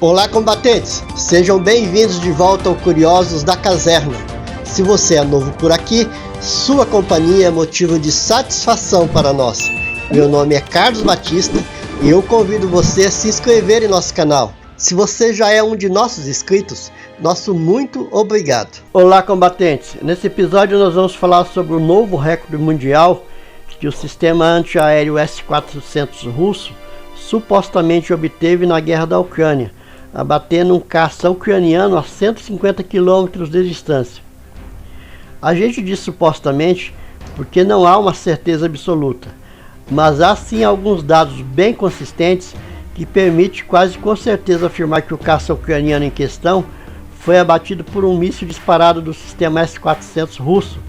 Olá, combatentes! Sejam bem-vindos de volta ao Curiosos da Caserna. Se você é novo por aqui, sua companhia é motivo de satisfação para nós. Meu nome é Carlos Batista e eu convido você a se inscrever em nosso canal. Se você já é um de nossos inscritos, nosso muito obrigado. Olá, combatentes! Nesse episódio nós vamos falar sobre o novo recorde mundial que o sistema antiaéreo S-400 russo supostamente obteve na guerra da Ucrânia, abatendo um caça ucraniano a 150 km de distância. A gente diz supostamente porque não há uma certeza absoluta, mas há sim alguns dados bem consistentes que permitem quase com certeza afirmar que o caça ucraniano em questão foi abatido por um míssil disparado do sistema S-400 russo,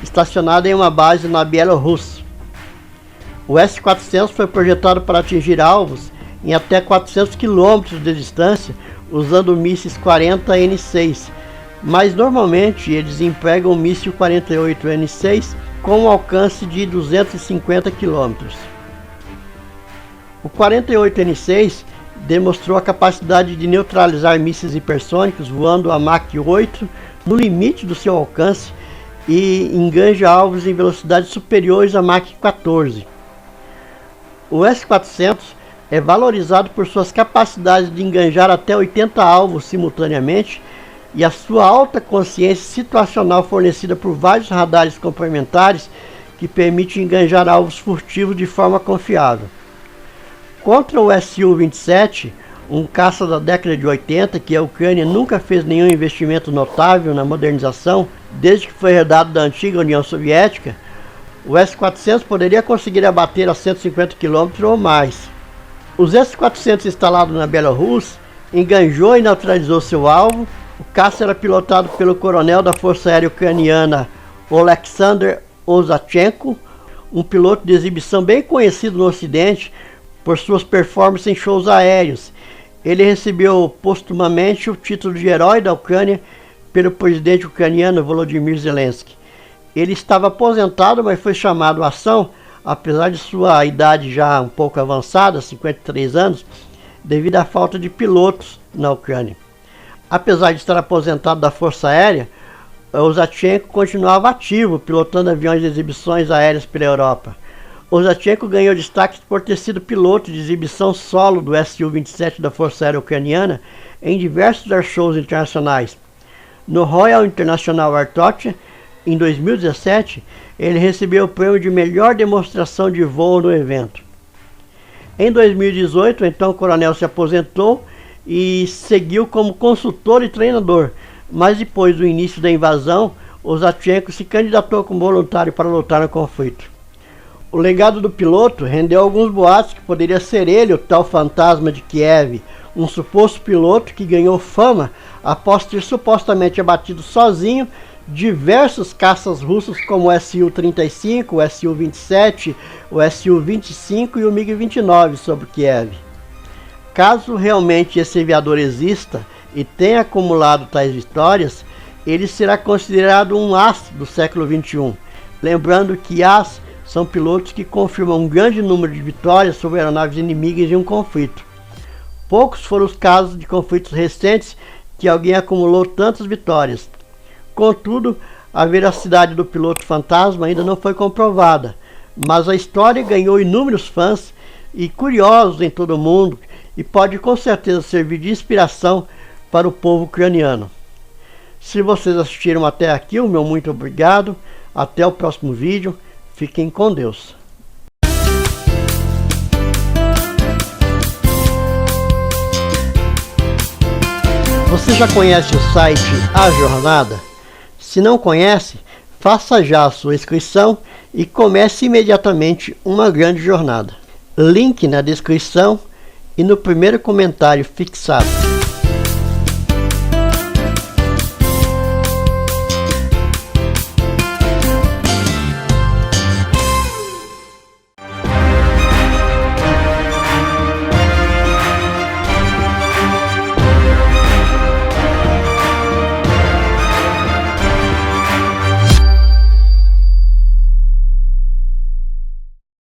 estacionado em uma base na Bielorrússia. O S-400 foi projetado para atingir alvos em até 400 km de distância usando mísseis 40N6, mas normalmente eles empregam o míssil 48N6 com um alcance de 250 km. O 48N6 demonstrou a capacidade de neutralizar mísseis hipersônicos voando a Mach 8 no limite do seu alcance e enganja alvos em velocidades superiores a Mach 14. O S-400 é valorizado por suas capacidades de enganjar até 80 alvos simultaneamente e a sua alta consciência situacional fornecida por vários radares complementares que permite enganjar alvos furtivos de forma confiável. Contra o Su-27, um caça da década de 80 que a Ucrânia nunca fez nenhum investimento notável na modernização desde que foi herdado da antiga União Soviética, o S-400 poderia conseguir abater a 150 km ou mais. Os S-400 instalados na Bielorrússia enganjou e neutralizou seu alvo. O caça era pilotado pelo coronel da Força Aérea Ucraniana Oleksandr Ozachenko, um piloto de exibição bem conhecido no Ocidente por suas performances em shows aéreos. Ele recebeu postumamente o título de Herói da Ucrânia pelo presidente ucraniano Volodymyr Zelensky. Ele estava aposentado, mas foi chamado à ação, apesar de sua idade já um pouco avançada, 53 anos, devido à falta de pilotos na Ucrânia. Apesar de estar aposentado da Força Aérea, Ozachenko continuava ativo, pilotando aviões de exibições aéreas pela Europa. Ozachenko ganhou destaque por ter sido piloto de exibição solo do Su-27 da Força Aérea Ucraniana em diversos airshows internacionais. No Royal International Aircraft, em 2017, ele recebeu o prêmio de melhor demonstração de voo no evento. Em 2018, então o coronel se aposentou e seguiu como consultor e treinador, mas depois do início da invasão, Ozachenko se candidatou como voluntário para lutar no conflito. O legado do piloto rendeu alguns boatos que poderia ser ele o tal fantasma de Kiev, um suposto piloto que ganhou fama após ter supostamente abatido sozinho diversos caças russos como o Su-35, o Su-27, o Su-25 e o MiG-29 sobre Kiev. Caso realmente esse aviador exista e tenha acumulado tais vitórias, ele será considerado um as do século XXI. Lembrando que as são pilotos que confirmam um grande número de vitórias sobre aeronaves inimigas em um conflito. Poucos foram os casos de conflitos recentes que alguém acumulou tantas vitórias. Contudo, a veracidade do piloto fantasma ainda não foi comprovada, mas a história ganhou inúmeros fãs e curiosos em todo o mundo e pode com certeza servir de inspiração para o povo ucraniano. Se vocês assistiram até aqui, o meu muito obrigado. Até o próximo vídeo. Fiquem com Deus. Você já conhece o site A Jornada? Se não conhece, faça já a sua inscrição e comece imediatamente uma grande jornada. Link na descrição e no primeiro comentário fixado.